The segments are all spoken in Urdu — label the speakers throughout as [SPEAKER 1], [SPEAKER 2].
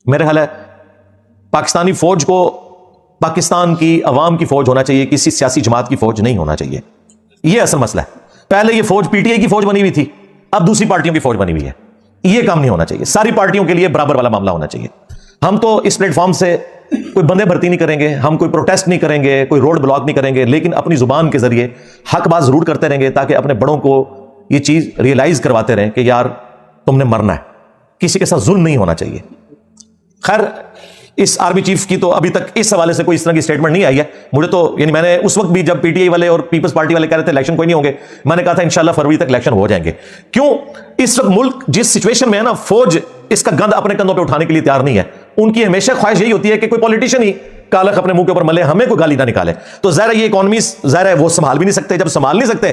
[SPEAKER 1] میرے خیال ہے پاکستانی فوج کو پاکستان کی عوام کی فوج ہونا چاہیے، کسی سیاسی جماعت کی فوج نہیں ہونا چاہیے. یہ اصل مسئلہ ہے. پہلے یہ فوج پی ٹی آئی کی فوج بنی ہوئی تھی، اب دوسری پارٹیوں کی فوج بنی ہوئی ہے. یہ کام نہیں ہونا چاہیے. ساری پارٹیوں کے لیے برابر والا معاملہ ہونا چاہیے. ہم تو اس پلیٹ فارم سے کوئی بندے بھرتی نہیں کریں گے، ہم کوئی پروٹیسٹ نہیں کریں گے، کوئی روڈ بلاک نہیں کریں گے، لیکن اپنی زبان کے ذریعے حق بات ضرور کرتے رہیں گے تاکہ اپنے بڑوں کو یہ چیز ریئلائز کرواتے رہیں کہ یار تم نے مرنا ہے، کسی کے ساتھ ظلم نہیں ہونا چاہیے. خیر اس آرمی چیف کی تو ابھی تک اس حوالے سے کوئی اس طرح کی سٹیٹمنٹ نہیں آئی ہے. مجھے تو یعنی میں نے اس وقت بھی جب پی ٹی آئی والے اور پیپلز پارٹی والے کہہ رہے تھے الیکشن کوئی نہیں ہوں گے، میں نے کہا تھا انشاءاللہ فروری تک الیکشن ہو جائیں گے. کیوں؟ اس وقت ملک جس سچویشن میں ہے نا، فوج اس کا گند اپنے کندھوں پہ اٹھانے کے لیے تیار نہیں ہے. ان کی ہمیشہ خواہش یہی ہوتی ہے کہ کوئی پولیٹیشین ہی کالخ اپنے منہ کے اوپر ملے، ہمیں کوئی گالی نہ نکالے. تو ظاہر ہے یہ اکانومیز ظاہر ہے وہ سنبھال بھی نہیں سکتے. جب سنبھال نہیں سکتے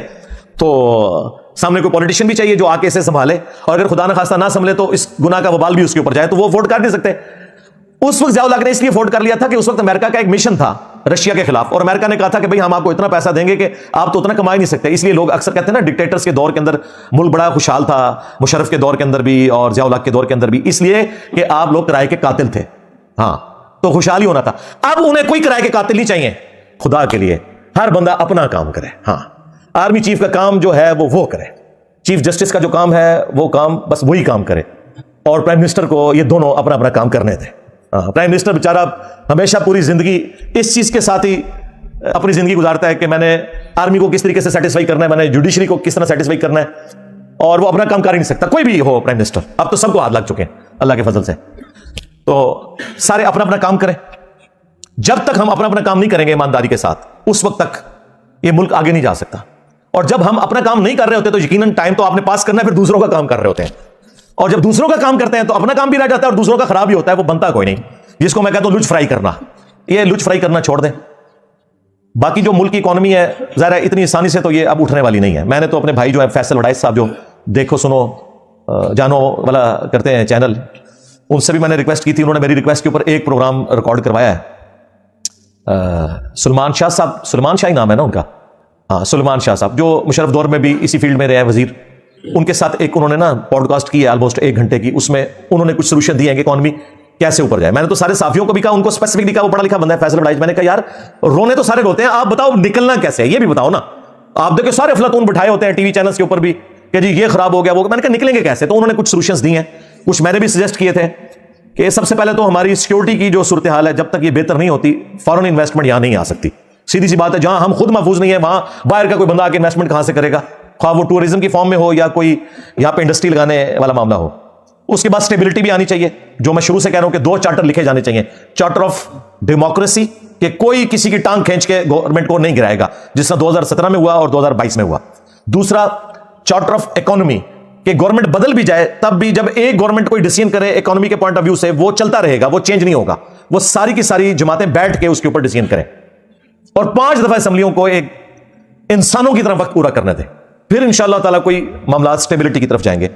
[SPEAKER 1] تو سامنے کوئی پولیٹیشین بھی چاہیے جو آ کے اسے سنبھالے، اور اگر خدا نہ خواستہ نہ سنبھلے تو اس گناہ کا وبال بھی اس کے اوپر جائے، تو وہ ووٹ کر نہیں سکتے. اس وقت ضیاء الحق نے اس لیے ووٹ کر لیا تھا کہ اس وقت امریکہ کا ایک مشن تھا رشیا کے خلاف، اور امریکہ نے کہا تھا کہ بھئی ہم آپ کو اتنا پیسہ دیں گے کہ آپ تو اتنا کما ہی نہیں سکتے. اس لیے لوگ اکثر کہتے ہیں نا ڈکٹیٹرز کے دور کے اندر ملک بڑا خوشحال تھا، مشرف کے دور کے اندر بھی اور ضیاء الحق کے دور کے اندر بھی، اس لیے کہ آپ لوگ کرائے کے قاتل تھے. ہاں تو خوشحال ہی ہونا تھا. اب انہیں کوئی کرائے کے قاتل نہیں چاہیے. خدا کے لیے ہر بندہ اپنا کام کرے. ہاں آرمی چیف کا کام جو ہے وہ کرے، چیف جسٹس کا جو کام ہے وہ کام بس وہی کام کرے، اور پرائم منسٹر کو یہ دونوں اپنا اپنا کام کرنے دیں. پرائم منسٹر بیچارہ ہمیشہ پوری زندگی اس چیز کے ساتھ ہی اپنی زندگی گزارتا ہے کہ میں نے آرمی کو کس طریقے سے سیٹسفائی کرنا ہے، میں نے جوڈیشری کو کس طرح سیٹسفائی کرنا ہے، اور وہ اپنا کام کر ہی نہیں سکتا. کوئی بھی ہو پرائم منسٹر، اب تو سب کو ہاتھ لگ چکے ہیں اللہ کے فضل سے. تو سارے اپنا اپنا کام کریں. جب تک ہم اپنا اپنا کام نہیں کریں گے ایمانداری کے ساتھ، اس وقت تک یہ ملک آگے نہیں جا سکتا. اور جب ہم اپنا کام نہیں کر رہے ہوتے تو یقیناً ٹائم تو آپ نے پاس کرنا ہے، پھر دوسروں کا کام کر رہے ہوتے ہیں. اور جب دوسروں کا کام کرتے ہیں تو اپنا کام بھی رہ جاتا ہے اور دوسروں کا خراب ہی ہوتا ہے، وہ بنتا کوئی نہیں. جس کو میں کہتا ہوں لچ فرائی کرنا، یہ لچ فرائی کرنا چھوڑ دیں. باقی جو ملک کی اکانومی ہے ظاہر ہے اتنی آسانی سے تو یہ اب اٹھنے والی نہیں ہے. میں نے تو اپنے بھائی جو ہے فیصل وڈائچ صاحب جو دیکھو سنو جانو والا کرتے ہیں چینل، ان سے بھی میں نے ریکویسٹ کی تھی. انہوں نے میری ریکویسٹ کے اوپر ایک پروگرام ریکارڈ کروایا ہے. سلمان شاہ صاحب، سلمان شاہ ہی نام ہے نا ان کا، ہاں سلمان شاہ صاحب جو مشرف دور میں بھی اسی فیلڈ میں رہے ہیں وزیر. ان کے ساتھ ایک انہوں نے نا پوڈ کاسٹ کی ہے آلموسٹ 1 گھنٹے کی. اس میں انہوں نے کچھ سولوشن دیے ہیں کہ اکانومی کیسے اوپر جائے. میں نے تو سارے صحافیوں کو بھی کہا، ان کو اسپیسیفکلی کہا، وہ پڑھا لکھا بندہ ہے فیصل وڈائچ، میں نے کہا یار رونے تو سارے روتے ہیں، آپ بتاؤ نکلنا کیسے ہے یہ بھی بتاؤ نا. آپ دیکھو سارے افلاطون بٹھائے ہوتے ہیں ٹی وی چینلز کے اوپر بھی کہ جی یہ خراب ہو گیا وہ، میں نے کہا نکلیں گے کیسے. تو انہوں نے کچھ سولوشنز دی ہیں، کچھ میں نے بھی سجیسٹ کیے تھے کہ سب سے پہلے تو ہماری سیکورٹی کی جو صورتحال ہے جب تک یہ بہتر نہیں ہوتی فارن انویسٹمنٹ یہاں نہیں آ سکتی. سیدھی سی بات ہے، جہاں ہم خود محفوظ نہیں ہے وہاں باہر کا کوئی بندہ آ کے انویسٹمنٹ کہاں سے کرے گا، خواہ وہ ٹورزم کی فارم میں ہو یا کوئی یہاں پہ انڈسٹری لگانے والا معاملہ ہو. اس کے بعد اسٹیبلٹی بھی آنی چاہیے، جو میں شروع سے کہہ رہا ہوں کہ 2 چارٹر لکھے جانے چاہیے. چارٹر آف ڈیموکریسی کہ کوئی کسی کی ٹانگ کھینچ کے گورنمنٹ کو نہیں گرائے گا، جس طرح 2017 میں ہوا اور 2022 میں ہوا. دوسرا چارٹر آف اکانومی کہ گورنمنٹ بدل بھی جائے تب بھی جب ایک گورنمنٹ کوئی ڈیسیژن کرے اکانومی کے پوائنٹ آف ویو سے وہ چلتا رہے گا، وہ چینج نہیں ہوگا. وہ ساری کی ساری جماعتیں بیٹھ کے اس کے اوپر ڈیسیژن کریں، اور 5 دفعہ اسمبلیوں کو ایک انسانوں کی طرح وقت پورا کرنے دیں. پھر انشاءاللہ تعالیٰ کوئی معاملات اسٹیبلٹی کی طرف جائیں گے.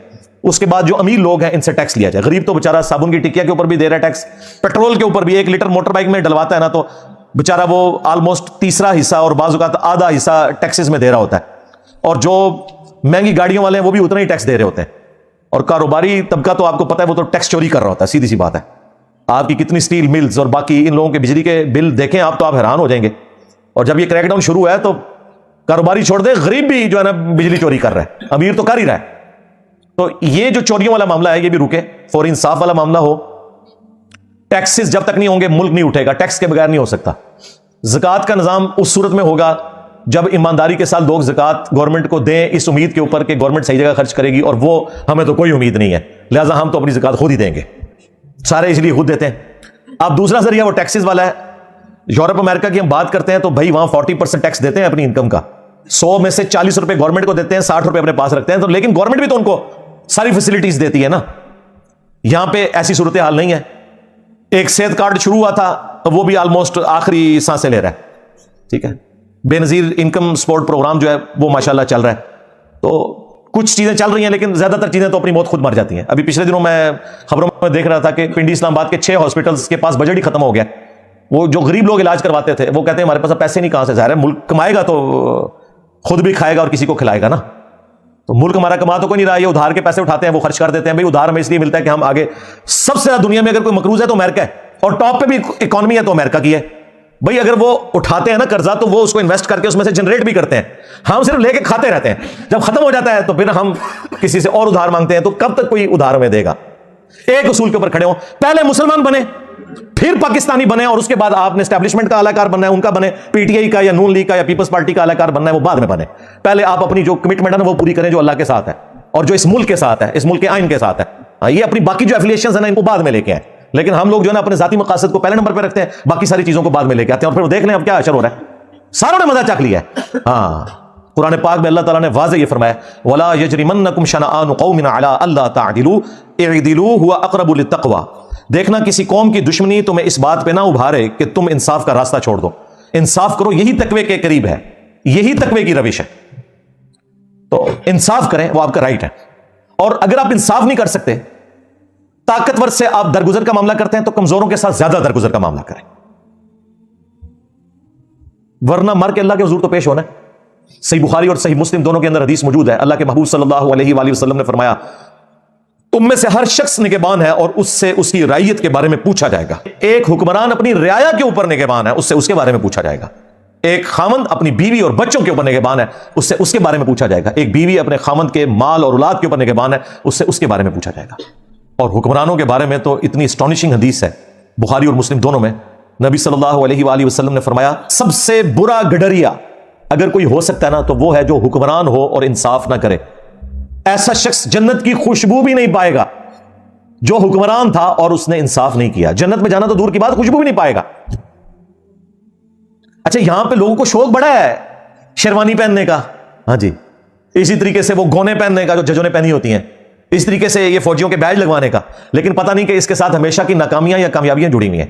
[SPEAKER 1] اس کے بعد جو امیر لوگ ہیں ان سے ٹیکس لیا جائے. غریب تو بیچارہ صابن کی ٹکیا کے اوپر بھی دے رہا ہے ٹیکس، پیٹرول کے اوپر بھی 1 لیٹر موٹر بائک میں ڈلواتا ہے نا تو بیچارہ وہ آلموسٹ تیسرا حصہ اور بعض اوقات آدھا حصہ ٹیکسز میں دے رہا ہوتا ہے. اور جو مہنگی گاڑیوں والے ہیں وہ بھی اتنا ہی ٹیکس دے رہے ہوتے ہیں. اور کاروباری طبقہ تو آپ کو پتہ ہے وہ تو ٹیکس چوری کر رہا ہوتا ہے. سیدھی سی بات ہے، آپ کی کتنی سٹیل ملز اور باقی ان لوگوں کے بجلی کے بل دیکھیں آپ تو آپ حیران ہو جائیں گے. اور جب یہ کریک ڈاؤن شروع ہے تو کاروباری چھوڑ دے، غریب بھی جو ہے نا بجلی چوری کر رہا ہے، امیر تو کر ہی رہا ہے. تو یہ جو چوریوں والا معاملہ ہے یہ بھی رکے، فوری انصاف والا معاملہ ہو. ٹیکسز جب تک نہیں ہوں گے ملک نہیں اٹھے گا، ٹیکس کے بغیر نہیں ہو سکتا. زکوٰۃ کا نظام اس صورت میں ہوگا جب ایمانداری کے ساتھ لوگ زکوٰۃ گورنمنٹ کو دیں اس امید کے اوپر کہ گورنمنٹ صحیح جگہ خرچ کرے گی، اور وہ ہمیں تو کوئی امید نہیں ہے لہٰذا ہم تو اپنی زکوٰۃ خود ہی دیں گے. سارے اس لیے خود دیتے ہیں. اب دوسرا ذریعہ وہ ٹیکسز والا ہے. یورپ امریکہ کی ہم بات کرتے ہیں تو بھائی وہاں 40% ٹیکس دیتے ہیں اپنی انکم کا. 100 میں سے 40 روپے گورنمنٹ کو دیتے ہیں، 60 روپے اپنے پاس رکھتے ہیں. تو لیکن گورنمنٹ بھی تو ان کو ساری فیسلٹیز دیتی ہے نا. یہاں پہ ایسی صورتحال نہیں ہے. ایک صحت کارڈ شروع ہوا تھا تو وہ بھی آلموسٹ آخری سانسیں لے رہا ہے. ٹھیک ہے، بے نظیر انکم سپورٹ پروگرام جو ہے وہ ماشاءاللہ چل رہا ہے. تو کچھ چیزیں چل رہی ہیں لیکن زیادہ تر چیزیں تو اپنی موت خود مر جاتی ہیں. ابھی پچھلے دنوں میں خبروں میں دیکھ رہا تھا کہ پنڈی اسلام آباد کے 6 ہاسپٹلز کے پاس بجٹ ہی ختم ہو گیا. وہ جو غریب لوگ علاج کرواتے تھے وہ کہتے ہیں ہمارے پاس پیسے نہیں، کہاں سے؟ ظاہر ہے ملک کمائے گا تو خود بھی کھائے گا اور کسی کو کھلائے گا نا. تو ملک ہمارا کما تو کوئی نہیں رہا, یہ ادھار کے پیسے اٹھاتے ہیں, وہ خرچ کر دیتے ہیں. بھائی ادھار ہمیں اس لیے ملتا ہے کہ ہم آگے, سب سے زیادہ دنیا میں اگر کوئی مقروض ہے تو امریکہ ہے, اور ٹاپ پہ بھی اکانومی ہے تو امریکہ کی ہے. بھائی اگر وہ اٹھاتے ہیں نا قرضہ تو وہ اس کو انویسٹ کر کے اس میں سے جنریٹ بھی کرتے ہیں, ہم صرف لے کے کھاتے رہتے ہیں. جب ختم ہو جاتا ہے تو پھر ہم کسی سے اور ادھار مانگتے ہیں, تو کب تک کوئی ادھار ہمیں دے گا؟ ایک اصول کے اوپر کھڑے ہوں, پہلے مسلمان بنے پھر پاکستانی بنے, اور اس کے بعد آپ نے اسٹیبلشمنٹ کا اعلی کار بننا ہے, ان کا بنے, پی ٹی آئی کا یا نون لیگ کا یا پیپلز پارٹی کا اعلی کار بننا ہے, وہ بعد میں بنے. پہلے آپ اپنی جو کمٹمنٹ ہے نا وہ پوری کریں, جو اللہ کے ساتھ ہے اور جو اس ملک کے ساتھ ہے, اس ملک کے آئین کے ساتھ ہے. یہ اپنی باقی جو ایفیلیشنز ہیں نا ان کو بعد میں لے کے آئیں. لیکن ہم لوگ جو ہے نا اپنے ذاتی مقاصد کو پہلے نمبر پہ رکھتے ہیں, باقی ساری چیزوں کو بعد میں لے کے آتے ہیں, اور پھر وہ دیکھ لیں اب کیا اشر ہو رہا ہے. ساروں نے مزہ چکھ لیا ہے. ہاں, قرآن پاک میں اللہ تعالیٰ نے واضح یہ فرمایا, وَلَا يَجْرِمَنَّكُمْ شَنَآنُ قَوْمٍ عَلَىٰ أَلَّا تَعْدِلُوا اعْدِلُوا هُوَ أَقْرَبُ لِلتَّقْوَىٰ. دیکھنا کسی قوم کی دشمنی تمہیں اس بات پہ نہ ابھارے کہ تم انصاف کا راستہ چھوڑ دو. انصاف کرو, یہی تقوی کے قریب ہے, یہی تقوی کی روش ہے. تو انصاف کریں, وہ آپ کا رائٹ ہے. اور اگر آپ انصاف نہیں کر سکتے, طاقتور سے آپ درگزر کا معاملہ کرتے ہیں, تو کمزوروں کے ساتھ زیادہ درگزر کا معاملہ کریں, ورنہ مر کے اللہ کے حضور تو پیش ہونا ہے. صحیح بخاری اور صحیح مسلم دونوں کے اندر حدیث موجود ہے. اللہ کے محبوب صلی اللہ علیہ وآلہ وسلم نے فرمایا, تم میں سے ہر شخص نگہبان ہے اور اس سے اس کی رعیت کے بارے میں پوچھا جائے گا. ایک حکمران اپنی رعایا کے اوپر نگہبان ہے, اس سے اس کے بارے میں پوچھا جائے گا. ایک خاوند اپنی بیوی اور بچوں کے اوپر نگہبان ہے, اس سے اس کے بارے میں پوچھا جائے گا. ایک بیوی اپنے خاوند کے مال اور اولاد کے اوپر نگہبان ہے, اس سے اس کے بارے میں پوچھا جائے گا. اور حکمرانوں کے بارے میں تو اتنی اسٹانشنگ حدیث ہے بخاری اور مسلم دونوں میں. نبی صلی اللہ علیہ وآلہ وسلم نے فرمایا, سب سے برا گڈریا اگر کوئی ہو سکتا ہے نا تو وہ ہے جو حکمران ہو اور انصاف نہ کرے. ایسا شخص جنت کی خوشبو بھی نہیں پائے گا جو حکمران تھا اور اس نے انصاف نہیں کیا. جنت میں جانا تو دور کی بات, خوشبو بھی نہیں پائے گا. اچھا, یہاں پہ لوگوں کو شوق بڑا ہے شیروانی پہننے کا, ہاں جی, اسی طریقے سے وہ گونے پہننے کا جو ججوں نے پہنی ہوتی ہیں, اس طریقے سے یہ فوجیوں کے بیج لگوانے کا, لیکن پتہ نہیں کہ اس کے ساتھ ہمیشہ کی ناکامیاں یا کامیابیاں جڑی ہوئی ہیں.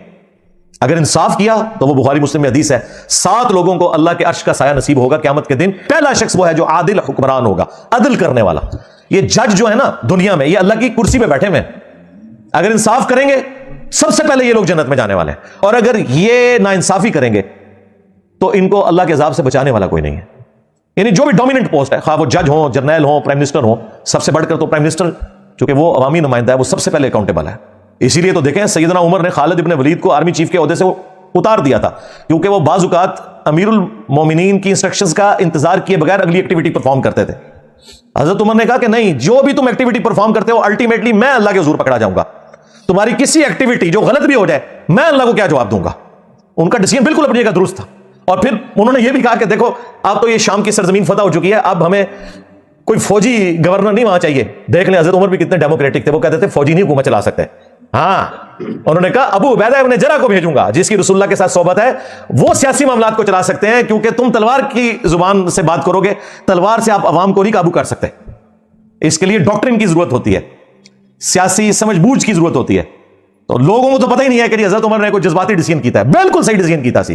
[SPEAKER 1] اگر انصاف کیا تو وہ بخاری مسلم میں حدیث ہے, 7 لوگوں کو اللہ کے عرش کا سایہ نصیب ہوگا قیامت کے دن. پہلا شخص وہ ہے جو عادل حکمران ہوگا, عدل کرنے والا. یہ جج جو ہے نا دنیا میں, یہ اللہ کی کرسی پہ بیٹھے ہوئے, اگر انصاف کریں گے سب سے پہلے یہ لوگ جنت میں جانے والے ہیں. اور اگر یہ ناانصافی کریں گے تو ان کو اللہ کے عذاب سے بچانے والا کوئی نہیں ہے. یعنی جو بھی ڈومیننٹ پوسٹ ہے, خواہ وہ جج ہوں, جرنیل ہوں, پرائم منسٹر ہوں, سب سے بڑھ کر تو پرائم منسٹر, چونکہ وہ عوامی نمائندہ ہے, وہ سب سے پہلے اکاؤنٹیبل ہے. اسی لیے تو دیکھیں سیدنا عمر نے خالد ابن ولید کو آرمی چیف کے عہدے سے اتار دیا تھا, کیونکہ وہ بعض اوقات امیر المومنین کی انسٹرکشنز کا انتظار کیے بغیر اگلی ایکٹیویٹی پرفارم کرتے تھے. حضرت عمر نے کہا کہ نہیں, جو بھی تم ایکٹیویٹی پرفارم کرتے ہو الٹیمیٹلی میں اللہ کے حضور پکڑا جاؤں گا. تمہاری کسی ایکٹیویٹی جو غلط بھی ہو جائے میں اللہ کو کیا جواب دوں گا. ان کا ڈیسیژن بالکل اپنی جگہ درست تھا. اور پھر انہوں نے یہ بھی کہا کہ دیکھو اب تو یہ شام کی سرزمین فتح ہو چکی ہے, اب ہمیں کوئی فوجی گورنر نہیں وہاں چاہیے. دیکھ لیں حضرت عمر بھی کتنے ڈیموکریٹک تھے, وہ کہتے تھے فوجی نہیں حکومت چلا سکتے. ہاں, انہوں نے کہا ابو عبیدہ ابن جرح کو بھیجوں گا جس کی رسول اللہ کے ساتھ صحبت ہے, وہ سیاسی معاملات کو چلا سکتے ہیں, کیونکہ تم تلوار کی زبان سے بات کرو گے, تلوار سے آپ عوام کو نہیں قابو کر سکتے. اس کے لیے ڈاکٹرن کی ضرورت ہوتی ہے, سیاسی سمجھ بوجھ کی ضرورت ہوتی ہے. تو لوگوں کو تو پتہ ہی نہیں ہے کہ حضرت عمر نے کوئی جذباتی ڈیسیژن کیا ہے. بالکل صحیح ڈیسیژن کیا تھا,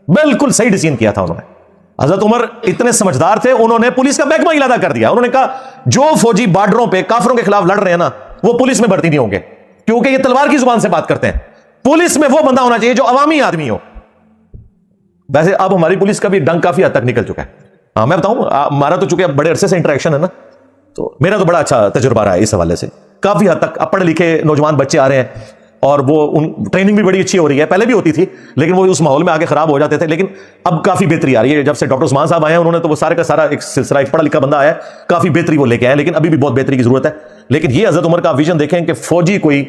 [SPEAKER 1] بالکل صحیح ڈیسیژن کیا تھا انہوں نے. حضرت عمر اتنے سمجھدار تھے, انہوں نے پولیس کا محکمہ ہی ادا کر دیا. انہوں نے کہا جو فوجی بارڈروں پہ کافروں کے خلاف لڑ رہے ہیں نا وہ پولیس میں بھرتی نہیں ہوں گے, کیونکہ یہ تلوار کی زبان سے بات کرتے ہیں. پولیس میں وہ بندہ ہونا چاہیے جو عوامی آدمی ہو. ویسے اب ہماری پولیس کا بھی ڈنگ کافی حد تک نکل چکا ہے. ہاں میں بتاؤں, ہمارا تو چونکہ بڑے عرصے سے انٹریکشن ہے نا, تو میرا تو بڑا اچھا تجربہ رہا ہے اس حوالے سے. کافی حد تک اب پڑھے لکھے نوجوان بچے آ رہے ہیں, اور وہ ٹریننگ بھی بڑی اچھی ہو رہی ہے. پہلے بھی ہوتی تھی لیکن وہ اس ماحول میں آگے خراب ہو جاتے تھے, لیکن اب کافی بہتری آ رہی ہے. جب سے ڈاکٹر عثمان صاحب آئے ہیں انہوں نے تو وہ سارے کا سارا ایک سلسلہ, ایک پڑھا لکھا بندہ آیا ہے, کافی بہتری وہ لے کے آئے, لیکن ابھی بھی بہت بہتری کی ضرورت ہے. لیکن یہ حضرت عمر کا ویژن دیکھیں کہ فوجی کوئی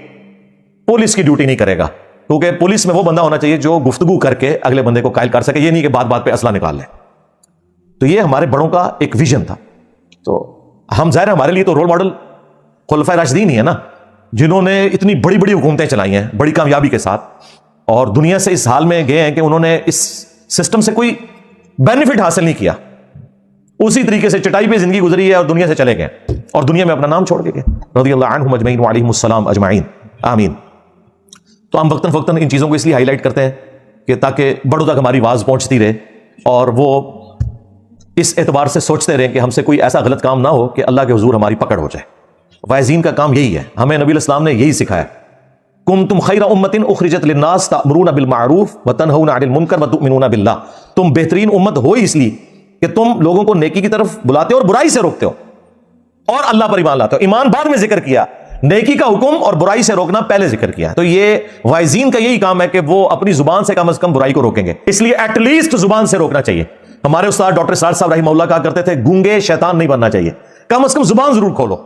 [SPEAKER 1] پولیس کی ڈیوٹی نہیں کرے گا, کیونکہ پولیس میں وہ بندہ ہونا چاہیے جو گفتگو کر کے اگلے بندے کو قائل کر سکے, یہ نہیں کہ بات بات پہ اسلحہ نکال لے. تو یہ ہمارے بڑوں کا ایک ویژن تھا. تو ہم ظاہر ہمارے لیے تو رول ماڈل خلفائے راشدین ہی ہے نا, جنہوں نے اتنی بڑی بڑی حکومتیں چلائی ہیں بڑی کامیابی کے ساتھ, اور دنیا سے اس حال میں گئے ہیں کہ انہوں نے اس سسٹم سے کوئی بینیفٹ حاصل نہیں کیا, اسی طریقے سے چٹائی پہ زندگی گزری ہے اور دنیا سے چلے گئے, اور دنیا میں اپنا نام چھوڑ کے گئے. رضی اللہ عنہم اجمعین وعلیہم السلام اجمعین, آمین. تو ہم وقتاً فوقتاً ان چیزوں کو اس لیے ہائی لائٹ کرتے ہیں کہ تاکہ بڑوں تک ہماری آواز پہنچتی رہے, اور وہ اس اعتبار سے سوچتے رہیں کہ ہم سے کوئی ایسا غلط کام نہ ہو کہ اللہ کے حضور ہماری پکڑ ہو جائے. وائزین کا کام یہی ہے, ہمیں نبی الاسلام نے یہی سکھایا, کنتم خیر امت اخرجت للناس تأمرون بالمعروف وتنہون عن المنکر وتؤمنون باللہ. تم بہترین امت ہو اس لیے کہ تم لوگوں کو نیکی کی طرف بلاتے ہو اور برائی سے روکتے ہو. اور اللہ پر ایمان لاتے ہو. ایمان بعد میں ذکر کیا, نیکی کا حکم اور برائی سے روکنا پہلے ذکر کیا. تو یہ وائزین کا یہی کام ہے کہ وہ اپنی زبان سے کم از کم برائی کو روکیں گے, اس لیے ایٹ لیسٹ زبان سے روکنا چاہیے. ہمارے استاد ڈاکٹر سعد صاحب رحمہ اللہ کہا کرتے تھے گونگے شیطان نہیں بننا چاہیے, کم از کم زبان ضرور کھولو.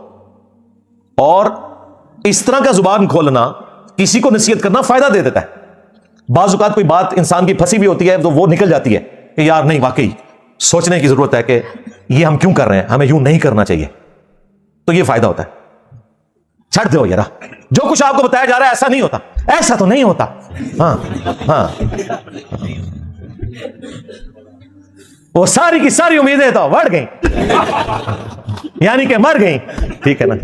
[SPEAKER 1] اور اس طرح کا زبان کھولنا کسی کو نصیحت کرنا فائدہ دے دیتا ہے. بعض اوقات کوئی بات انسان کی پھنسی ہوئی ہوتی ہے تو وہ نکل جاتی ہے کہ یار نہیں, واقعی سوچنے کی ضرورت ہے کہ یہ ہم کیوں کر رہے ہیں, ہمیں یوں نہیں کرنا چاہیے. تو یہ فائدہ ہوتا ہے. چھڑ دو یار, جو کچھ آپ کو بتایا جا رہا ہے ایسا نہیں ہوتا, ایسا تو نہیں ہوتا. ہاں ہاں, وہ ساری کی ساری امیدیں تو بڑھ گئیں, یعنی کہ مر گئیں. ٹھیک ہے نا,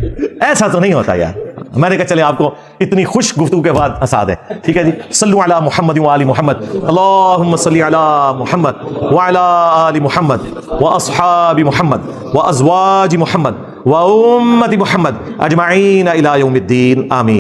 [SPEAKER 1] ایسا تو نہیں ہوتا یار. میں نے کہا چلے آپ کو اتنی خوش گفتگو کے بعد ہنسا دیں. ٹھیک ہے جی, صلو علی محمد و آل محمد, اللہم صلی علی محمد وعلی آل محمد واصحاب محمد وازواج محمد و امت محمد اجمعین الی یوم الدین, آمین.